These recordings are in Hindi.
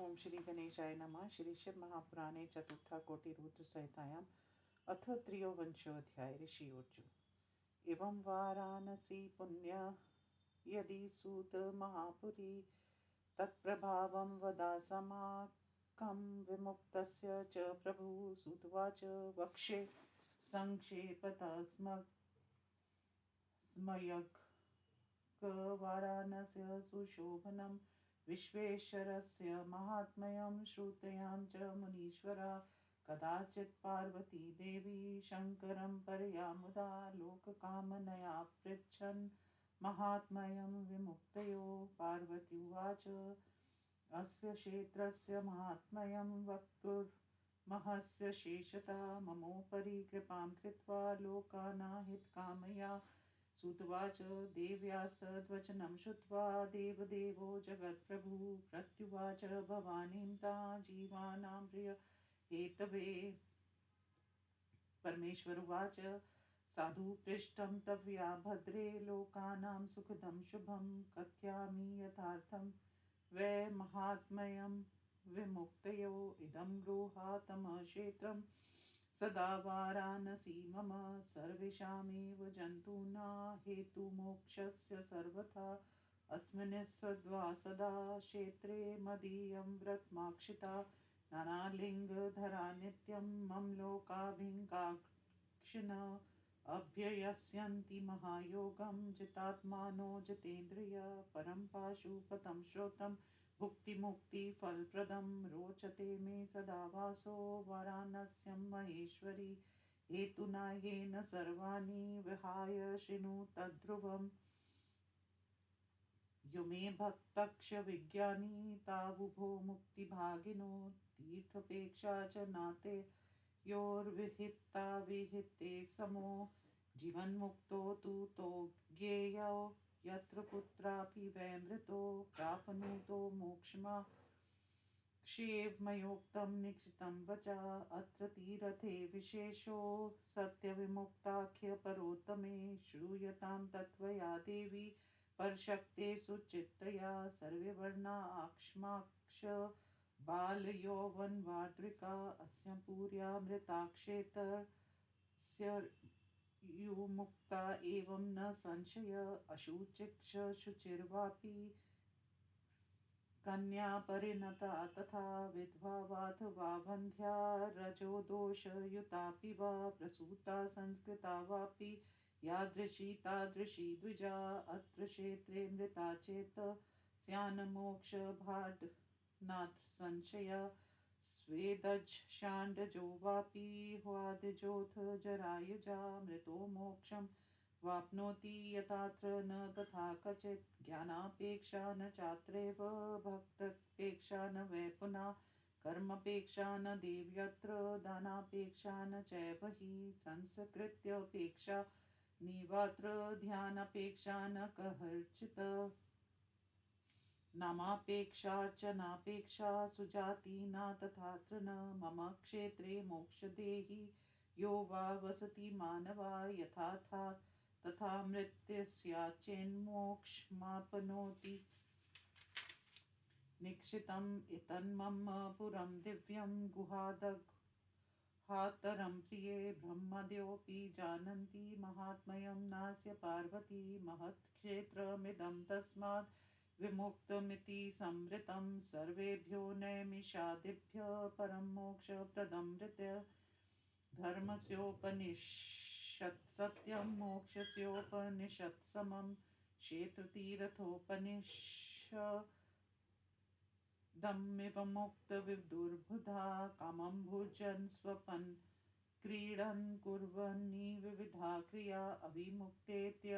ओम श्री गणेशाय नमः। श्री शिव महापुराणे चतुर्था कोटि रुद्र संहितायाम् अथ त्रयोविंशोऽध्याय। ऋषियोचु। एवं वाराणसी पुण्य यदि सूत महापुरी तत्प्रभावं वदासमाकं विमुक्तस्य च प्रभु सुतवाच वक्षे संक्षेपतः स्मयग् वाराणस्य सुशोभनं विश्वेश्वरस्य महात्म्यं श्रुतयां च मुनीश्वरा। कदाचित् पार्वती देवी शङ्करं परयामुदा लोककामनया पृच्छन् महात्म्यं विमुक्तयो। पार्वती उवाच अस्य क्षेत्रस्य महात्म्यं वक्तुर्महस्य शेषतः ममोपरि कृपां कृत्वा लोकानाहितकामया। सुतवाच देव्यास्तद्वचनं श्रुत्वा देवदेवो जगत्प्रभुः प्रत्युवाच भवानीं ता जीवानां प्रिय हेतवे। परमेश्वर उवाच साधु पृष्ठं तव्या भद्रे लोकानां सुखदं शुभं कथयामि यथार्थं वै महात्म्यं विमुक्तयो। इदं गृहातमक्षेत्रं सदा वाराणसी मम सर्वेषामेव जन्तूनां हेतुमोक्षस्य सर्वथा। अस्मिन् सद्वा सदा क्षेत्रे मदीयं व्रतमाक्षिता नानालिङ्गधरा नित्यं मम लोकाभिङ्काक्षिण अभ्यस्यन्ति महायोगं जितात्मानो जितेन्द्रिय परं पाशुपतं श्रोतं भुक्तिमुक्तिफलप्रदं रोचते मे सदा वासो वाराणस्यं महेश्वरी। हेतुना येन सर्वाणि विहाय शृणु तद्ध्रुवम् यो मे भक्तक्ष विज्ञानी तावुभो मुक्तिभागिनो तीर्थपेक्षा च नाते योर्विहिता विहिते समो जीवन्मुक्तो तु ज्ञेयो यत्र कुत्रापि वैमृतो प्राप्नुतो मोक्षमा क्षेमयोक्तं निश्चितं वचा। अत्र तीर्थे विशेषो सत्यविमुक्ताख्य परोत्तमे श्रूयतां तत्त्वया देवी परशक्ते सुचित्तया। सर्वे वर्णा आक्ष्माक्ष बालयौवनवार्द्रिका अस्यां पुर्यामृताक्षेत्रस्य युमुक्ता एवं न संशय। अशुचिक्ष शुचिर्वापि कन्या परिणता तथा विधवा वाथवा वन्ध्या रजो दोषयुतापि वा प्रसूता संस्कृता वापि यादृशी तादृशी द्विजा। अत्र क्षेत्रे मृता चेत् स्यान्मोक्ष भाड् नात्र संशय। स्वेदज शाण्डजो वापि ह्वादिजोऽथ जरायुजा मृतो मोक्षं वाप्नोति यथात्र न तथा क्वचित्। ज्ञानापेक्षा न चात्रैव भक्तपेक्षा न वै पुनः कर्मपेक्षा न देव्यत्र दानापेक्षा न चैव हि संस्कृत्यपेक्षा निवात्र ध्यानापेक्षा न कहर्चित्। नामापेक्षार्चनापेक्षा सुजाति न तथात्र न मम क्षेत्रे मोक्षदेहि यो वा वसति मानवा यथाथा तथा मृत्युस्याच्चेन्मोक्षमाप्नोति। निक्षितम् एतन्मम पुरं दिव्यं गुहादघातरं प्रिये ब्रह्मद्योऽपि जानन्ति महात्म्यं नास्य पार्वती। महत्क्षेत्रमिदं तस्मात् विमुक्तमिति संवृतं सर्वेभ्यो नैमिषादिभ्यः परं मोक्षप्रदं ऋतः। धर्मस्योपनिषत् सत्यं मोक्षस्योपनिषत् समं क्षेत्रतीर्थोपनिषदमिव मुक्तविदुर्बुधा कामं भुजन् स्वपन् क्रीडन् कुर्वन्नि विविधा क्रिया अविमुक्तेत्य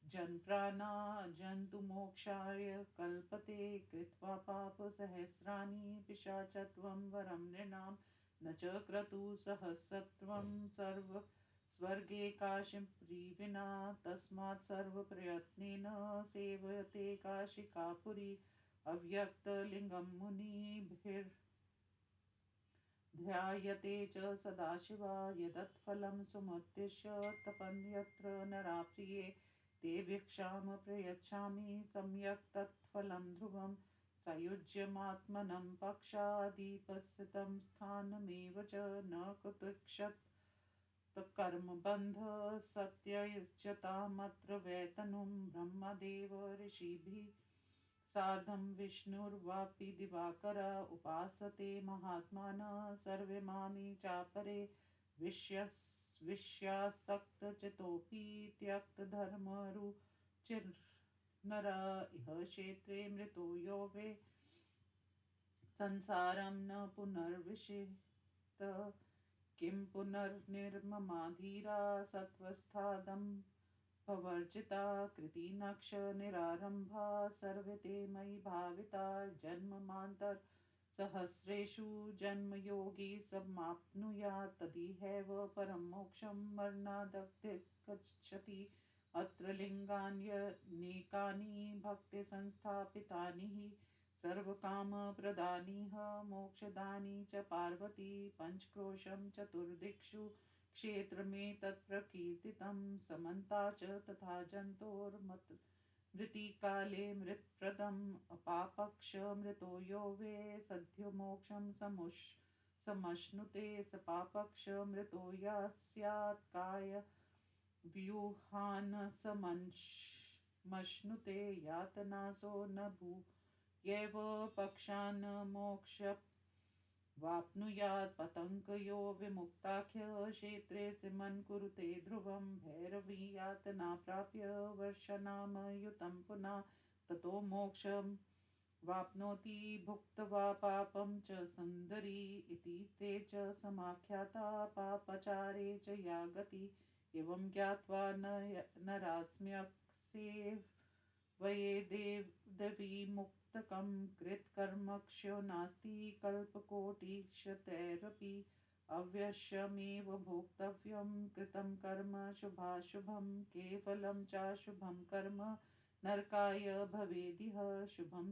जन्प्राणा जन्तुमोक्षाय कल्पते कृत्वा पापसहस्राणि पिशाचत्वं वरं नृणां न च क्रतुः सहस्रत्वं स्वर्गे काशीपुरी विना। तस्मात् सर्वप्रयत्नेन सेवते काशिकापुरी अव्यक्तलिङ्गं मुनिभिर्ध्यायते च सदाशिवा। यदत्फलं समुद्दिश्य तपन्यत्र नरा प्रिये ते भिक्षां प्रयच्छामि सम्यक् तत्फलं ध्रुवं सयुज्यमात्मनं पक्षादीपस्य तं स्थानमेव च न कुतक्षत कर्मबन्ध सत्ययुज्यतामत्र वेतनुं ब्रह्मदेव ऋषिभिः सार्धं विष्णुर्वापि दिवाकर उपासते महात्मानः सर्वे मामि चापरे विषयासक्तचित्तोऽपि त्यक्तधर्मरुचिर्नर इह क्षेत्रे मृतो यो वे संसारं न पुनर्विषेत किं पुनर्निर्ममाधीरा सत्त्वस्थादं पवर्जिता कृतिनक्ष निरारम्भा सर्वे ते मयि भाविता जन्ममान्तर सहस्रेषु जन्मयोगी समाप्नुयात् तदिहैव परं मोक्षं मरणादतिगच्छति अत्र लिङ्गान्यनेकानि भक्तिसंस्थापितानि हि सर्वकामप्रदानि मोक्षदानि च पार्वती पञ्चक्रोशं चतुर्दिक्षु क्षेत्रमेतत्प्रकीर्तितं समन्ता च तथा जन्तोर्मृतिकाले मृत्प्रदम् अपापक्ष मृतो यो वे सद्यो मोक्षं समश्नुते स पापक्ष मृतो स्यात् काय व्यूहान् समश्नुते यातनासो न भूयैव पक्षान् मोक्ष वाप्नुयात् पतङ्गयो विमुक्ताख्य क्षेत्रे सिमन् कुरुते ध्रुवं भैरवी यातना प्राप्य वर्षनामयुतं पुनः ततो मोक्षं वाप्नोति भुक्त्वा पापं च सुन्दरी इति ते च समाख्याता पापाचारे च या गति एवं ज्ञात्वा नरास्म्यक्सेव वये देवी कृतकर्मक्षयो नास्ति कल्पकोटिशतैरपि अवश्यमेव भोक्तव्यं कृतं कर्म शुभाशुभं केवलं चाशुभं कर्म नरकाय भवेदिह शुभं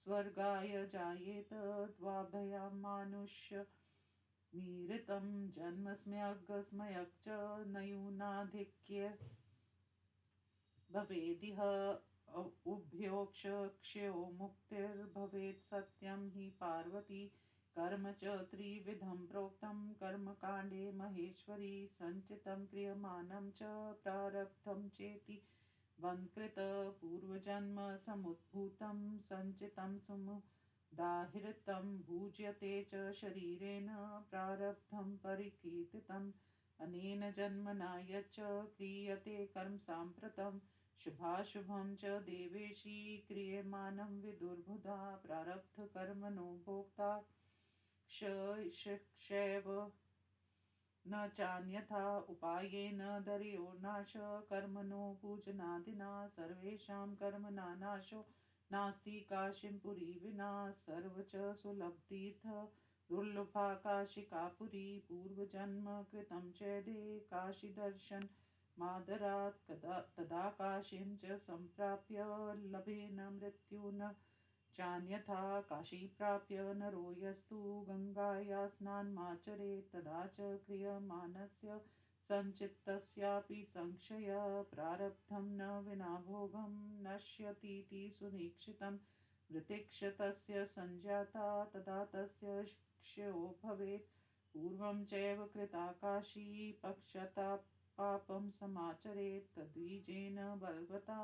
स्वर्गाय जायेत द्वाभ्यां मानुष्यमीरितं जन्मस्म्यग् च नयूनाधिक्य भवेदिह उभयोक्षयो मुक्तिर्भवेत् सत्यं हि पार्वती कर्म च त्रिविधं प्रोक्तं कर्मकाण्डे महेश्वरी सञ्चितं क्रियमाणं च प्रारब्धं चेति वन्कृत पूर्वजन्म समुद्भूतं सञ्चितं सुमुदाहृतं भुज्यते च शरीरेण प्रारब्धं परिकीर्तितम् अनेन जन्मना यच्च क्रियते कर्म साम्प्रतं शुभाशुभं च देवेशी क्रियमाणं विदुर्बुधा प्रारब्धकर्मणो भोक्ता क्षयैव न चान्यथा उपायेन दर्यो नाश कर्मणो पूजनादिना सर्वेषां कर्मणा नाशो नास्ति काशीं पुरी विना सर्व च सुलभतीर्थ दुर्लभा काशिका पुरी पूर्वजन्म कृतं चेदे काशीदर्शन मादरात् तदा काशीं च सम्प्राप्य लभेन मृत्युं न चान्यथा काशी प्राप्य नरो यस्तु गङ्गाया स्नानमाचरेत् तदा च क्रियमाणस्य सञ्चित्तस्यापि संशय प्रारब्धं न विना भोगं नश्यतीति सुनिश्चितं मृतिक्षतस्य सञ्जाता तदा तस्य क्षयो भवेत् पूर्वं चैव कृता काशी पक्षता पापं समाचरेत् तद्विजेन बलवता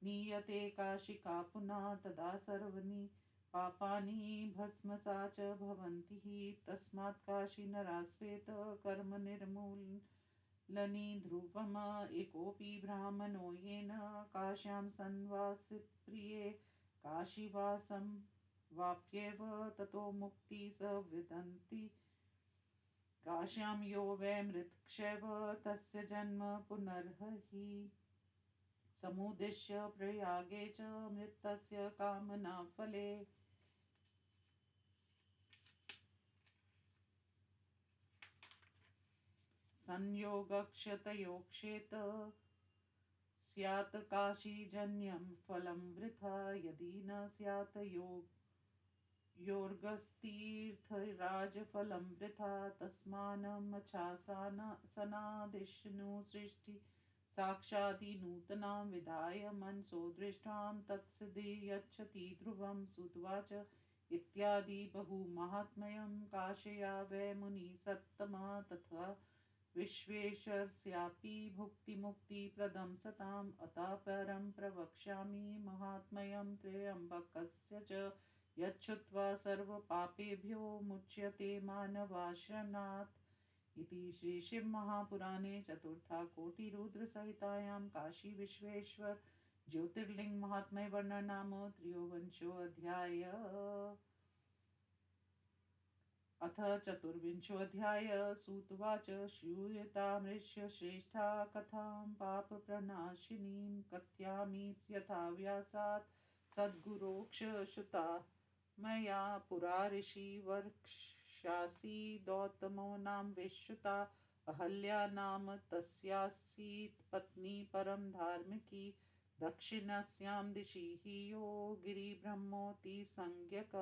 नीयते काशिका पुनः तदा सर्वाणि पापानि भस्मसा च भवन्ति तस्मात् काशी नरास्वेत कर्म निर्मूलनी ध्रुवम् एकोऽपि ब्राह्मणो येन काश्यां सन्वासिप्रिये काशीवासं वाप्येव ततो मुक्ति स विदन्ति काश्यां यो वै मृतक्षैव तस्य जन्म पुनर्हि समुद्दिश्य प्रयागे च मृतस्य कामना फले संयोगक्षतयोक्षेत स्यात् काशीजन्यं फलं वृथा यदि न स्यात् योर्गस्तीर्थराजफलं वृथा तस्मान्मच्छासनादिष्णु सृष्टि साक्षादिनूतनां विधाय मनसो दृष्टां तत्सिद्धि यच्छति ध्रुवं सुतवाच इत्यादि बहुमाहात्म्यं काशया वै मुनिसत्तमा तथा विश्वेश्वरस्यापि भुक्तिमुक्तिप्रदं सताम् अतः परं प्रवक्ष्यामि महात्म्यं त्र्यम्बकस्य च यच्छ्रुत्वा सर्वपापेभ्यो मुच्यते मानवाशनात् इति श्रीशिवमहापुराणे चतुर्थाकोटिरुद्रसंहितायां काशीविश्वेश्वर ज्योतिर्लिङ्गमाहात्म्यवर्णनं नाम त्रयोविंशोऽध्यायः। अथ चतुर्विंशोऽध्यायः। सूत उवाच श्रूयतामृष्य श्रेष्ठा कथां पापप्रणाशिनीं कथयामि यथा व्यासात् सद्गुरोक्षश्रुता मया पुरा ऋषिवर्क्षासीदौतमो नाम विश्रुता अहल्या नाम तस्यासीत् पत्नी परम धार्मिकी दक्षिणस्यां दिशि हि यो गिरिब्रह्मोऽतिसंज्ञक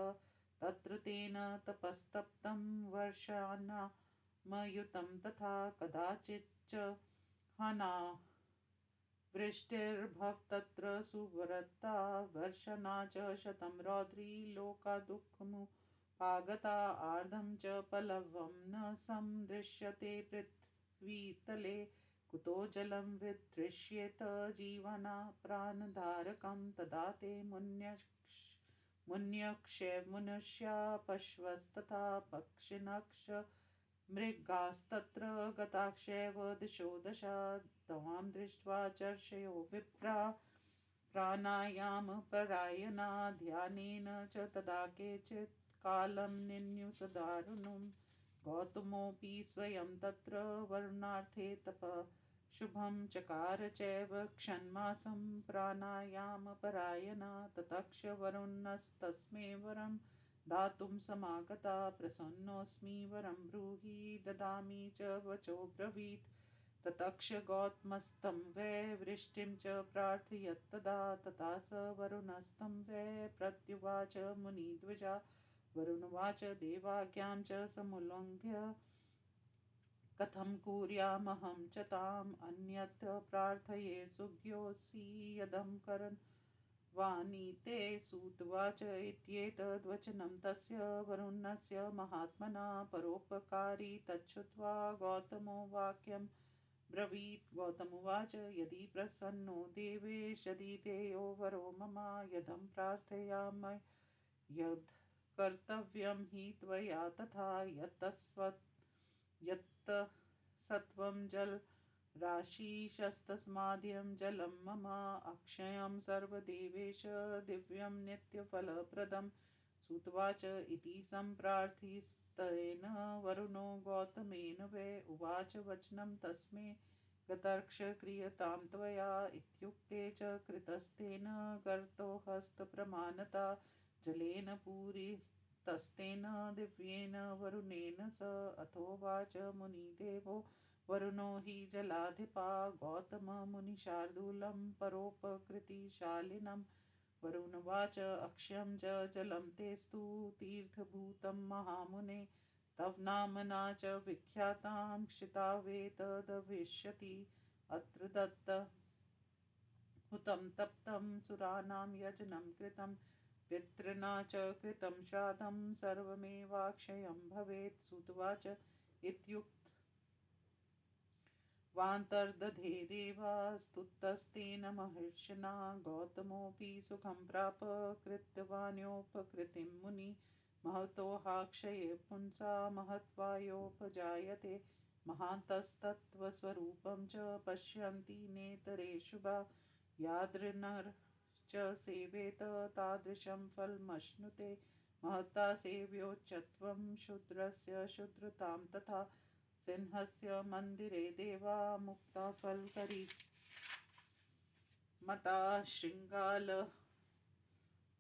तत्र तेन तपस्तप्तं वर्षाणामयुतं तथा कदाचिच्च वृष्टिर्भवत्तत्र सुवरता वर्षणा च शतं रौद्री लोका दुःखमुपागता आर्द्रं च पल्लवं न सन्दृश्यते पृथ्वीतले कुतो जलं विदृश्येत जीवना प्राणधारकं तदा ते मुन्यक्ष्य पशवस्तथा पक्षिणक्ष मृगास्तत्र गताक्षैव दिशो दशा त्वां दृष्ट्वा चर्षयो विप्रा प्राणायामपरायणा ध्यानेन च तदा केचित् कालं निन्युसदारुणं गौतमोऽपि स्वयं तत्र वरुणार्थे तपः शुभं चकार चैव क्षन्मासं प्राणायामपरायणा ततक्ष वरुणस्तस्मै वरं दातुं समागता प्रसन्नोऽस्मि वरं ब्रूहि ददामि च वचो ब्रवीत् ततक्ष गौतमस्तं वै वृष्टिं च प्रार्थयत्तदा तथा स वरुणस्तं वै प्रत्युवाच मुनिद्विजा वरुणवाच देवाज्ञां च समुल्लङ्घ्य कथं कुर्यामहं च ताम् अन्यत् प्रार्थये सुज्ञोऽसि यदं करवाणि सूत उवाच इत्येतद्वचनं तस्य वरुणस्य महात्मना परोपकारी तच्छ्रुत्वा गौतमो वाक्यं ब्रवीत् गौतम उवाच यदि प्रसन्नो देवेश यदि तेयो वरो मम यदं प्रार्थयामि यद् कर्तव्यं हि त्वया तथा यत् सत्वं जलराशिशस्तस्माद्यं जलं मम अक्षयं सर्वदेवेश दिव्यं नित्यफलप्रदं सूत उवाच इति सम्प्रार्थितेन वरुणो गौतमेन वै उवाच वचनं तस्मै गतर्क्ष क्रियतां त्वया इत्युक्ते च कृतस्तेन गर्तो हस्तप्रमाणता जलेन पूरितस्तेन दिव्येन वरुणेन स अथोवाच मुनिदेवो वरुणो हि जलाधिपा गौतममुनिशार्दूलं परोपकृतिशालिनं वरुणवाच अक्षयं च जलं तेस्तु तीर्थभूतं महामुने तव नाम्ना च विख्यातां क्षितावेतदविष्यति अत्र दत्तहुतं तप्तं सुराणां यजनं कृतं पितृना च कृतं श्राद्धं सर्वमेवाक्षयं भवेत् सूत उवाच इत्युक्त्वान्तर्दधे देवास्तुतस्तेन महर्षिणा गौतमोऽपि सुखं प्राप कृतवान्योपकृतिं मुनि महतोहाक्षये पुंसा महत्वायोपजायते महान्तस्तत्त्वस्वरूपं च पश्यन्ति नेतरे शुभा यादृनश्च सेवेत तादृशं फलमश्नुते महता सेव्योच्चत्वं शूद्रस्य शूद्रतां तथा सिंहस्य मन्दिरे देवा मुक्ताफलकरी मता शृङ्गाल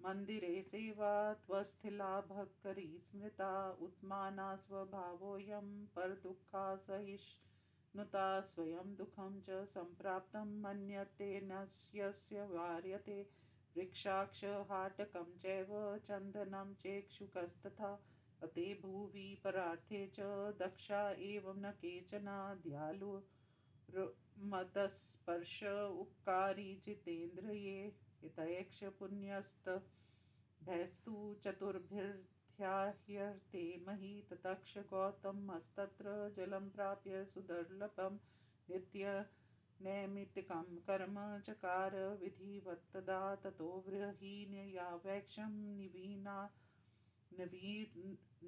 मन्दिरे सेवा त्वस्थिलाभकरी स्मृता उत्माना स्वभावोऽयं परदुःखा सहिष्णुता स्वयं दुःखं च सम्प्राप्तं मन्यते न यस्य वार्यते वृक्षाक्ष हाटकं चैव चन्दनं चेक्षुकस्तथा अते भुवि परार्थे च दक्षा एवं न केचन दयालु मदस्पर्श उपकारी जितेन्द्र ये हितैक्ष पुण्यस्त भैस्तु चतुर्भिर्ध्याह्यर्ते मही ततक्ष गौतमस्तत्र जलं प्राप्य सुदुर्लभं नित्य नैमित्तिकं कर्म चकार विधिवत्तदा ततो वृहीनयावैक्षं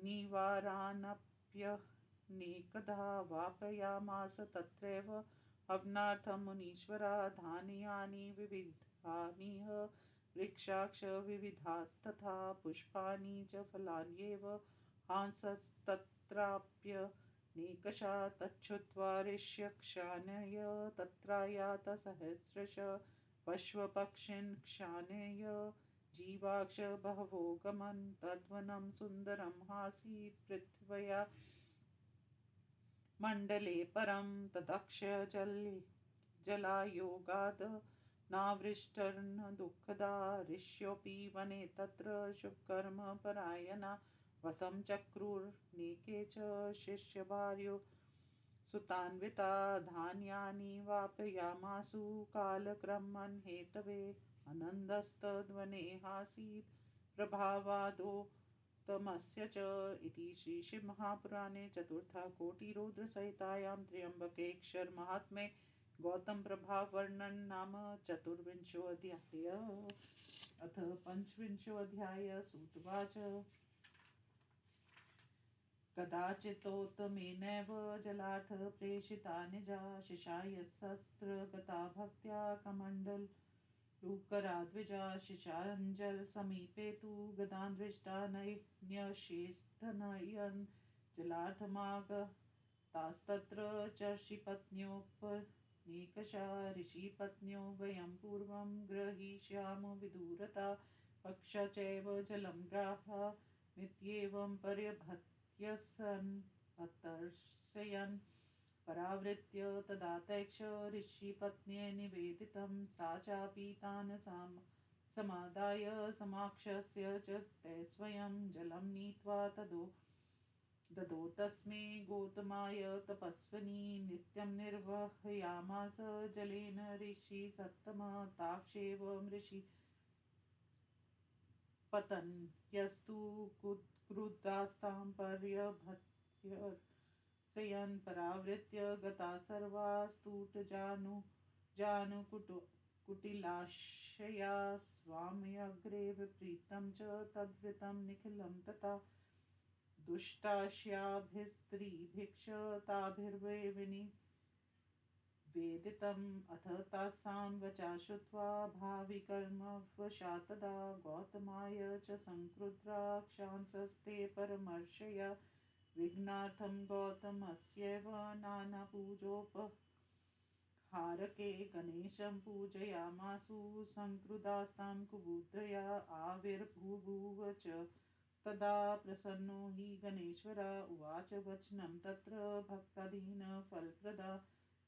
निवारानप्यनेकधा वापयामास तत्रैव हवनार्थं मुनीश्वरा धान्यानि विविधानिह वृक्षाक्ष विविधास्तथा पुष्पाणि च फलान्येव हांसस्तत्राप्यनेकशा तच्छ्रुत्वा ऋष्यक्षानय तत्रायात सहस्रश पश्वपक्षिन् क्षानय जीवाक्ष बहवो गमन् तद्वनं सुन्दरं हासीत् पृथिव्या मण्डले परं तदक्ष जलायोगाद् नावृष्टिर्न दुःखदा ऋष्योऽपि वने तत्र शुभकर्म परायणा वसं चक्रुर्नेके च शिष्यभार्यो सुतान्विता धान्यानि वापयामासु कालक्रमन् हेतवे आनन्दस्तद्वने हासीत् प्रभावादोत्तमस्य च इति श्रीशिवमहापुराणे चतुर्थकोटिरुद्रसहितायां त्र्यम्बकेश्वरमाहात्म्ये गौतमप्रभावर्णनं नाम चतुर्विंशोऽध्यायः। अथ पञ्चविंशोऽध्यायः। सूत उवाच कदाचित्तोत्तमेनैव जलार्थ प्रेषिता निजा शिशा यत्शस्त्रगता भक्त्या कमण्डलूकराद्विजा शिशाञ्जलसमीपे तु गदान्दृष्टा नैन्यशेषधनयन् जलार्थमागतास्तत्र चर्षिपत्न्योपनेकशा ऋषिपत्न्यो वयं पूर्वं ग्रहीष्याम विदुरता पक्षा चैव जलं ग्राहा मित्येवं पर्यभत्यसन् अतर्षयन् परावृत्य तदातैक्ष ऋषिपत्न्यै निवेदितं सा चापि तान् समादाय समाक्षस्य च ते स्वयं जलं नीत्वा ददौ तस्मै गौतमाय तपस्विनी नित्यं निर्वहयामास जलेन ऋषिसत्तमः ताक्षेवं ऋषिपत्न्यस्तु क्रुद्धास्तां पर्यभत्यर्चयन् परावृत्य गता सर्वास्तुटजानुकुटिलाशया स्वाम्यग्रे विपरीतं च तद्वृतं निखिलं तथा दुष्टास्याभिस्त्रीभिक्षताभिर्विनिवेदितम् अथ तासां वचा श्रुत्वा भाविकर्मवशा तदा गौतमाय च संक्रुद्धाक्षांसस्ते परमर्षया विघ्नार्थं गौतमस्यैव नानापूजोपहारके गणेशं पूजयामासु संक्रुद्धास्तां कुबुद्धया आविर्बभूव च तदा प्रसन्नो हि गणेश्वरा उवाच वचनं तत्र भक्ताधीनफलप्रदा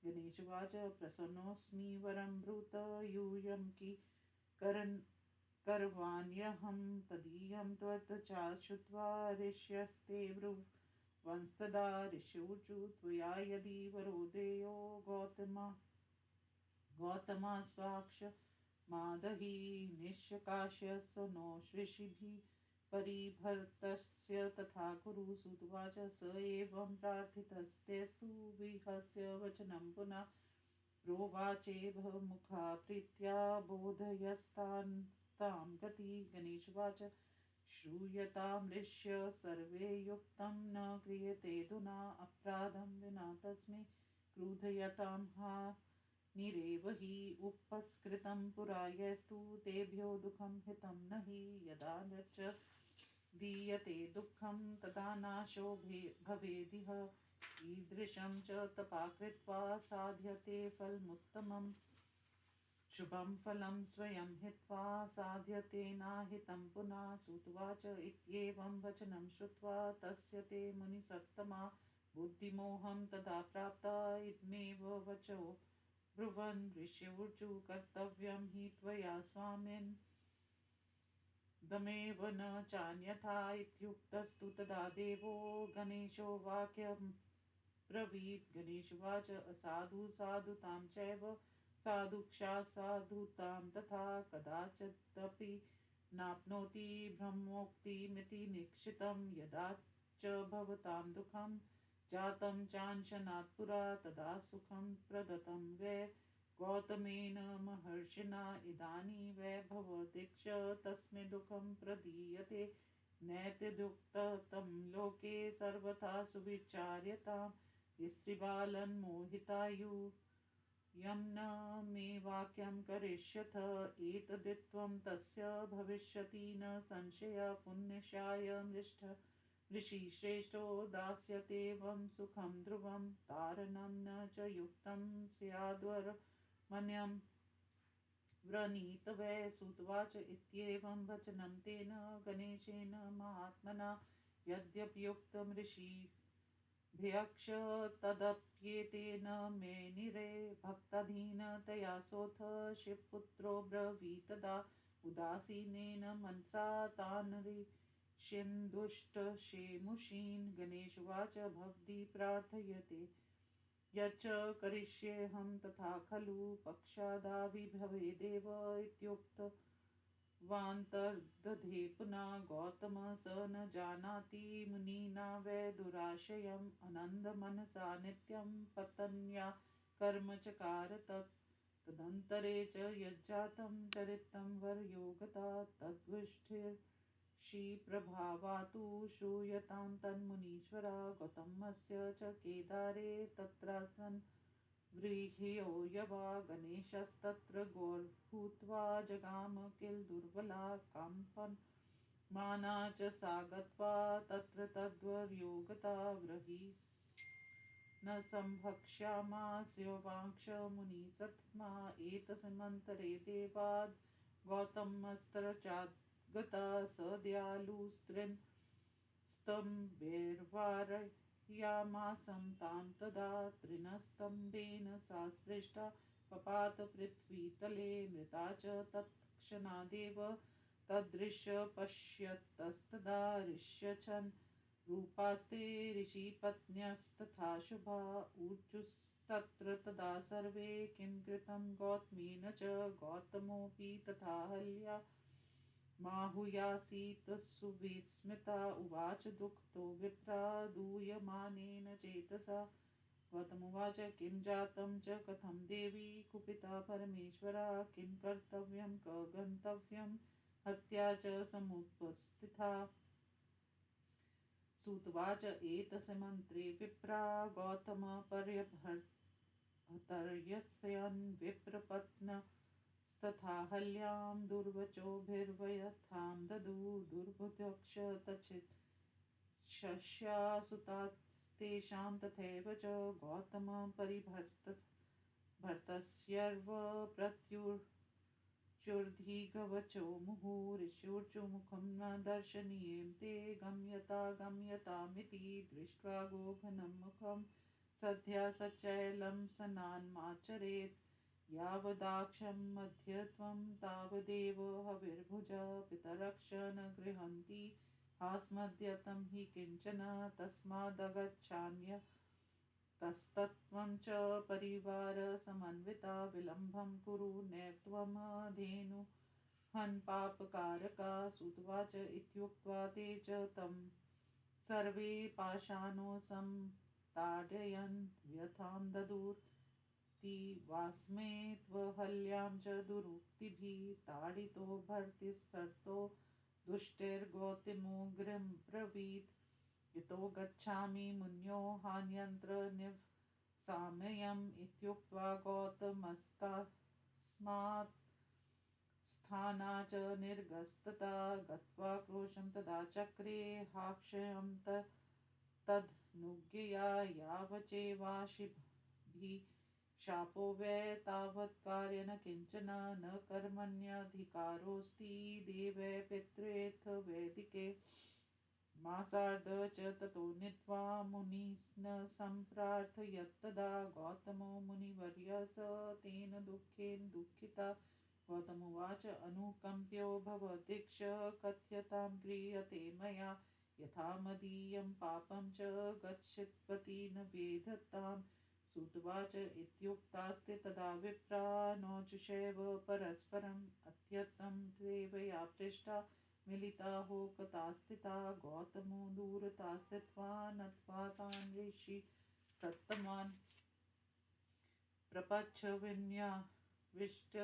गणेशोवाच प्रसन्नोऽस्मि वरं ब्रूत यूयं करवाण्यहं तदीयं त्वच्चा श्रुत्वा ऋष्यस्ते ब्रुवंस्तदा ऋष्योचु त्वया यदि वरो देयो गौतमास्वाक्षमादहि निश्काश्य नो ऋषिभिः परिभर्तस्य तथा कुरु। सूत उवाच स एवं प्रार्थितस्तेस्तु विहस्य वचनं पुनः प्रोवाचेह मुखा प्रीत्या बोधयस्तां गति। गणेशोवाच श्रूयतां ऋष्य सर्वे युक्तं न क्रियतेऽधुना अपराधं विना तस्मै क्रुधयतां हानिरेव हि उपस्कृतं पुरा यस्तु तेभ्यो दुःखं हितं न हि यदा च दीयते दुःखं तदा नाशो भवेदिह ईदृशं च तपा कृत्वा साध्यते फलमुत्तमम् शुभं फलं स्वयं हित्वा साध्यते नाहितं पुनः। सूत उवाच इत्येवं वचनं श्रुत्वा तस्य ते मुनिसत्तमा बुद्धिमोहं तदा प्राप्ता इदमेव वचो ब्रुवन् ऋष्यवृचु कर्तव्यं हि त्वया स्वामिन् दमेव न चान्यथा इत्युक्तस्तु तदा देवो गणेशो वाक्यं ब्रवीत्। गणेशवाच असाधु साधुतां चैव साधुक्षा साधुतां तथा कदाचिदपि नाप्नोति ब्रह्मोक्तिमिति निश्चितं। यदा च भवतां दुःखं जातं चांशनात् पुरा तदा सुखं प्रदत्तं वै गौतमेन महर्षिणा। इदानीं वै भवदीक्ष तस्मै दुःखं प्रदीयते नैतदुक्तं लोके सर्वथा सुविचार्यतां। स्त्रीबालन्मोहितायु यं न मे वाक्यं करिष्यथ एतदित्थं तस्य भविष्यति न संशय। पुण्यशाय ऋषिश्रेष्ठो दास्यतेवं सुखं ध्रुवं तारणं न च युक्तं स्याद्वरमन्यं व्रणीत वै। सुतवाच इत्येवं वचनं तेन गणेशेन महात्मना यद्यप्युक्तं ऋषिभियक्ष तदप्येतेन मेनिरे भक्ताधीनतया सोऽथ शिवपुत्रो ब्रवीतदा उदासीनेन मनसा तानऋषीन्दुष्टशेमुषीन्। गणेशवाच भवती प्रार्थयते यच्च करिष्येऽहं तथा खलु पक्षादाविर्भवेदेव इत्युक्तवान्तर्दधे पुनः गौतमः स न जानाति मुनिना वै दुराशयम् अनन्दमनसा नित्यं पत्न्या कर्म चकार तदन्तरे च यज्जातं चरितं वरयोगता तद्विष्ठिर्षिप्रभावातु श्रूयतां तन्मुनीश्वरा। गौतमस्य च केदारे तत्रासन् व्रीह्यो यवा गणेशस्तत्र गौर्भूत्वा जगाम किल दुर्बला कम्पमाना च सा गत्वा तत्र तद्वर्योगता व्रही न संभक्ष्यामास्योवाक्ष मुनिसत्मा। एतस्मिन्नन्तरे देवाद् गौतमस्तरचाद्गता स दयालुस्त्रीन् स्तम्भैर्वारयामासं तां तदा तृणस्तम्भेन सा स्पृष्टा पपात पृथ्वीतले मृता च तत्क्षणादेव तदृश्य पश्यतस्तदा ऋष्यच्छन् रूपास्ते ऋषिपत्न्यस्तथा शुभा ऊचुस्तत्र तदा सर्वे किं कृतं गौतमेन च। गौतमोऽपि तथा हल्या माहुयासीत् सुविस्मिता उवाच दुःखतो विप्रा दूयमानेन चेतसा। गौतमुवाच किं जातं च कथं देवी कुपिता परमेश्वरा किं कर्तव्यं क गन्तव्यं हत्या च समुपस्थिता। सुतवाच एतस्मिन्नन्तरे विप्रा गौतमः पर्यभर्तयस्यन् विप्रपत्नस्तथा हल्यां दुर्वचोभिर्वयथां ददु दुर्बुद्धक्ष तच्छस्यासुतास्तेषां तथैव च गौतमः परिभर्तस्यर्व प्रत्युर्चुर्धिगवचो मुहुरिषुर्चुमुखं न दर्शनीयं ते गम्यतामिति दृष्ट्वा गोघनं मुखं सद्या सचैलं स्नानमाचरेत्। यावदाक्षं मध्यत्वं तावदेव हविर्भुजा पितरक्ष न गृह्णन्ति हास्मद्यतं हि किञ्चन तस्मादगच्छान्यतस्तत्त्वं च परिवारसमन्विता। विलम्बं कुरु नैव त्वमधेनुहन् पापकारका। सुतवाच इत्युक्त्वा ते च तं सर्वे पाषाणोऽसंताडयन् व्यथां ददुर्दिवास्मे त्वहल्यां च दुरुक्तिभिः ताडितो भर्तिस्ततो दुष्टैर्गौतमोऽग्रब्रवीत् यतो गच्छामि मुन्यो हान्यत्र निवसाम्यहम्। इत्युक्त्वा गौतमस्तस्मात् स्थानाच्च निर्गस्तता गत्वा क्रोशं तदा चक्रे हाक्षयं तदनुज्ञया यावचेवाशिभिः शापो वै तावत्कार्य न किञ्चन न कर्मण्यधिकारोऽस्ति देवै पितृथ वैदिके। मासार्ध च ततो नीत्वा मुनिः सम्प्रार्थयत्तदा गौतमो मुनिवर्यः स तेन दुःखेन दुःखिता। गौतमोवाच अनुकम्प्यो भवदीक्ष कथ्यतां क्रियते मया यथा मदीयं पापं च गच्छत्पति न वेधताम् सुतवाच इत्युक्तास्ते तदा विप्रा नोचुषैव परस्परम् अत्यन्तं देवया पृष्टा मिलिता होकतास्थिता गौतमो दूरतास्थित्वा नत्वा तान् ऋषि सत्तमान् प्रपच्छ विन्याविष्ट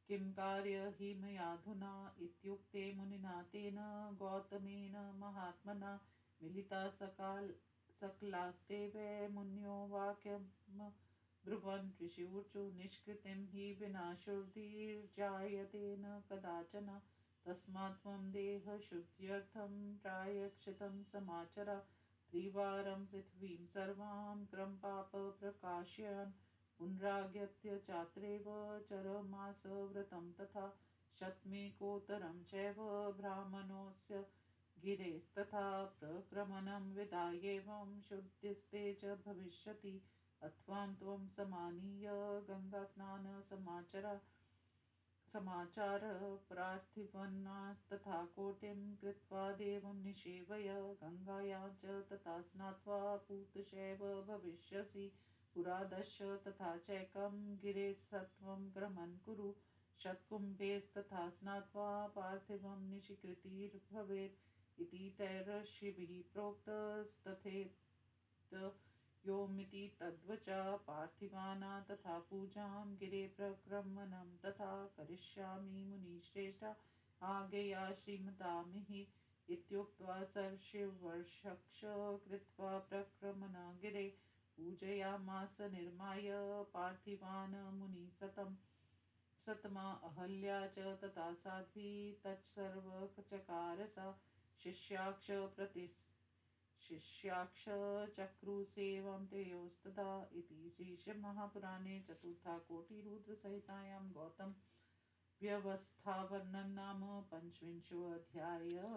किं कार्य हि मयाधुना इत्युक्ते मुनिना तेन गौतमेन महात्मना मिलिता सकलास्ते वै मुन्यो वाक्यं ब्रुवन् ऋषिवृचो निष्कृतिं हि विनाशुर्धीर्जायते न कदाचन तस्मात् त्वं देहशुद्ध्यर्थं प्रायश्चित्तं समाचर त्रिवारं पृथिवीं सर्वां क्रमपाप प्रकाशयन् पुनरागत्य चात्रैव चरमास व्रतं तथा शतमेकोत्तरं चैव ब्राह्मणोऽस्य गिरेस्तथा प्रक्रमणं विधायैवं शुद्धिस्ते च भविष्यति अथवा त्वं समानीय समाचार प्रार्थिवन्ना तथा कोटिं कृत्वा देवं निषेवय गङ्गायां च तथा स्नात्वा पूतशैव भविष्यसि पुरादश तथा चैकं गिरेस्तत्त्वं क्रमन् कुरु शतकुम्भेस्तथा स्नात्वा पार्थिवं निशीकृतिर्भवेत् इति तैर्षिभिः प्रोक्तस्तथेत योमिति तद्वचा पार्थिवाना तथा पूजां गिरे प्रक्रमणं तथा करिष्यामि मुनिश्रेष्ठा आज्ञया श्रीमतामिः इत्युक्त्वा सर्षिवर्षक्ष कृत्वा प्रक्रमण गिरे पूजयामास निर्माय पार्थिवान् सतमा अहल्या च तथा साध्वी तत्सर्वचकार सा शिष्याक्ष चक्रुसेवं तेयोस्तदा इति श्रीमहापुराणे चतुर्थाकोटिरुद्रसंहितायां गौतम व्यवस्थावर्णनं नाम 25 अध्यायः।